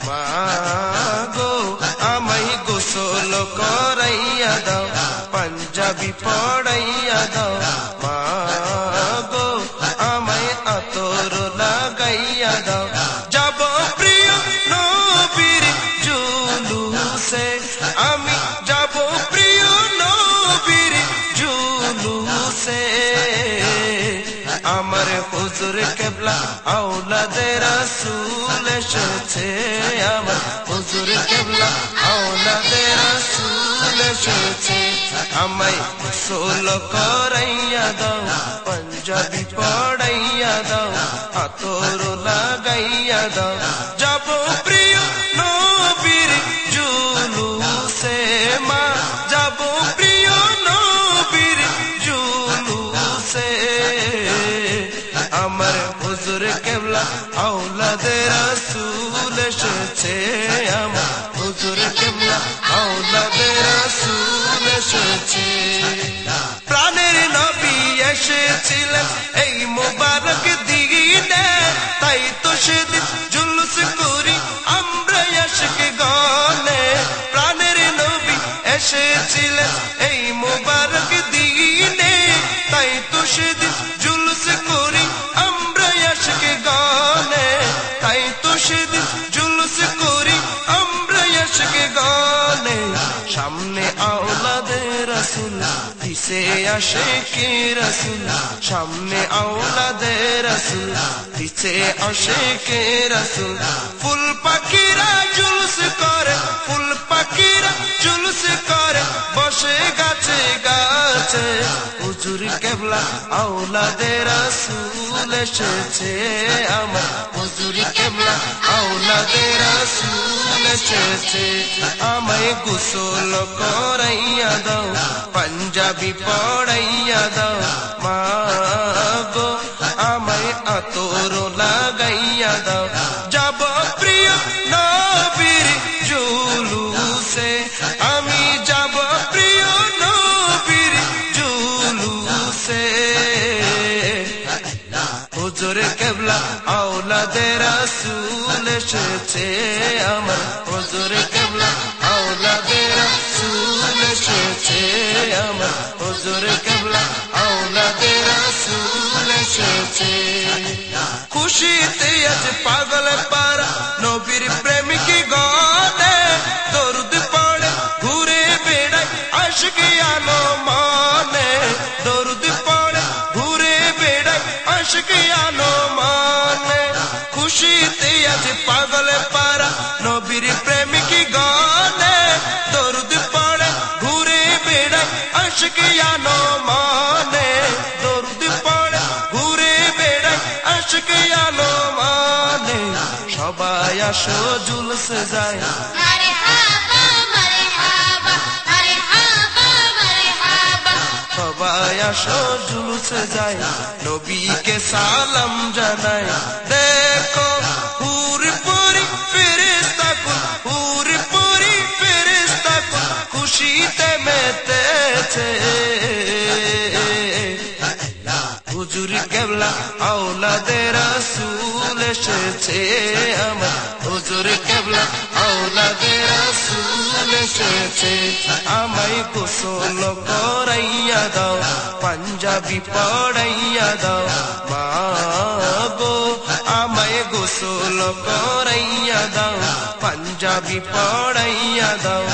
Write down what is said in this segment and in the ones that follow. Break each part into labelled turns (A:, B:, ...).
A: মা গো আমায় গোসল করাইয়া দাও, পাঞ্জাবি পড়াইয়া দাও। মা গো আমায় আতর লাগাইয়া দাও, যাব প্রিয় নবীর জুলুসে, আমি যাব প্রিয় নবীর জুলুসে। আমার হুজুর কেবলা আওলাদে রাসূল এসেছে, আমার হুজুর কেবলা আওলাদে রাসূল এসেছে। আমায় গোসল করাইয়া দাও, পাঞ্জাবি পড়াইয়া দাও, আতর লাগাইয়া দাও, যাব প্রিয় নবীর জুলুসে। মা যাব প্রিয় নবীর জুলুসে। আমার হুজুর কেবলা আওলাদে রাসূল এসেছে, আমার হুজুর কেবলা আওলাদে রাসূল এসেছে। প্রাণের নবী এসেছিলেন এই মুবারক দিনে, তাই তো সেদিন জুলুস করি আমরা আশিক গনে। প্রাণের নবী এসেছিলেন এই মুবারক দিনে, তাই তো সেদিন জুলুস করি আমরা আশিক গনে। তাই তো সেদিন জুলুস করি আমরা আশিক গনে। সামনে আওলাদে রাসূল, পিছে আশিকে রাসূল, সামনে আওলাদে রাসূল, পিছে আশিকে রাসূল। ফুল পাখিরা জুলুস করে, ফুল পাখিরা জুলুস করে, বসে গাছে গাছে। হুজুর কেবলা আওলাদে রাসূল এসেছে, আমার হুজুর কেবলা আওলাদে রাসূল এসেছে। আমায় গোসল করাইয়া দাও, পাঞ্জাবি পড়াইয়া দাও। মা গো আমায় আতর লাগাইয়া দাও, যাব প্রিয় নবীর জুলুসে, আমি যাব প্রিয় নবীর জুলুসে। হুজুর কেবলা আওলাদে রাসূল এসেছে, আমার হুজুর কেবলা আওলাদে রাসূল এসেছে, আমার হুজুর কেবলা আওলাদে রাসূল এসেছে। খুশিতে আজ পাগল পারা নবীর প্রেমিক গনে, দরুদ পড়ে ঘুরে বেড়ায় আশিক আলো মানে। দরুদ পড়ে ঘুরে বেড়ায় আশিক আলো মানে। খুশিতে আজ পাগল পারা নবীর প্রেমিক গনে, দরুদ পড়ে ঘুরে বেড়ায় আশিক আলো মানে। দরুদ পড়ে ঘুরে বেড়ায় আশিক আলো মানে। সবাই আসো জুলুসে যায়,
B: মারহাবা মারহাবা মারহাবা মারহাবা।
A: সবাই আসো জুলুসে যায়, নবীকে সালাম জানাই। দেখো হুর পরি ফেরেশতা কুল, হুর পরি ফেরেশতা কুল খুশিতে মেতেছে। হুজুর কেবলা আওলাদে রাসূল এসেছে, আমার হুজুর কেবলা আওলাদে রাসূল এসেছে। আমায় গোসল করাইয়া দাও, পাঞ্জাবি পড়াইয়া দাও। মা গো আমায় গোসল করাইয়া দাও, পাঞ্জাবি পড়াইয়া দাও,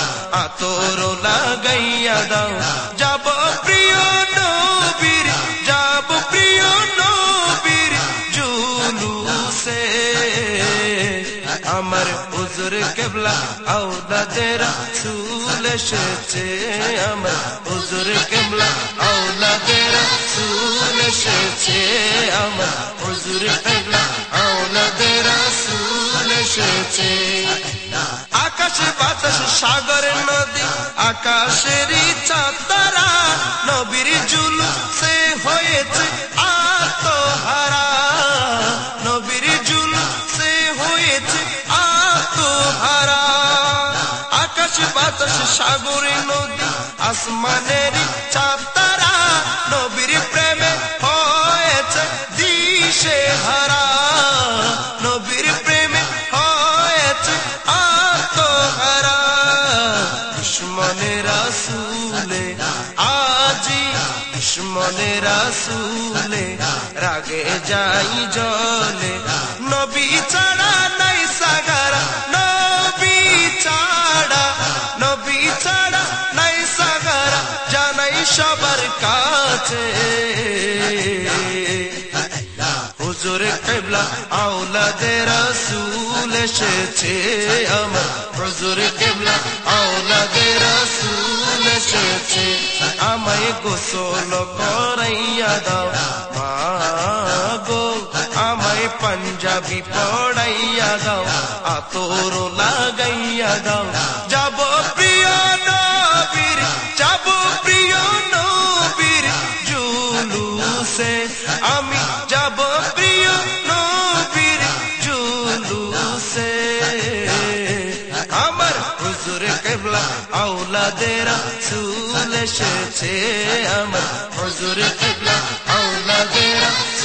A: আতর লাগাইয়া দাও, যাব প্রিয় নবীর, যাব প্রিয় নবীর জুলুসে। আমার হুজুর কেবলা আওলাদে রাসূল এসেছে, আমার হুজুর কেবলা আওলাদে রাসূল এসেছে, আমার হুজুর কেবলা আওলাদে রাসূল এসেছে। আকাশ বাতাস সাগর নদী আকাশেরই চাঁদ তারা, নবীর জুলুসে হয়েছে আত্মহারা। নবীর জুলুসে হয়েছে আত্মহারা। আকাশ বাতাস সাগর নদী আসমানেরই চাঁদ তারা, নবীর প্রেমে হয়েছে দিশেহারা। নবীর মনে রাসূলে রাগে যাই জলে নবী ছাড়া নাই সাগারা নবী ছাড়া নাই সাগারা জানাই সবার কাছে হুজুর কিবলা আওলাদে রাসূল এসেছে আমার হুজুর কিবলা আওলাদে রাসূল এসেছে আমায় গোসল করাইয়া দাও মা গো আমায় পাঞ্জাবি পড়াইয়া দাও আতর লাগাইয়া দাও যাব প্রিয় নবীর জুলুসে আমি যাব প্রিয় নবীর জুলুসে আমার হুজুর কিবলা আওলাদে রাসূল এসেছে আমার হুজুর কিবলা আওলাদে রাসূল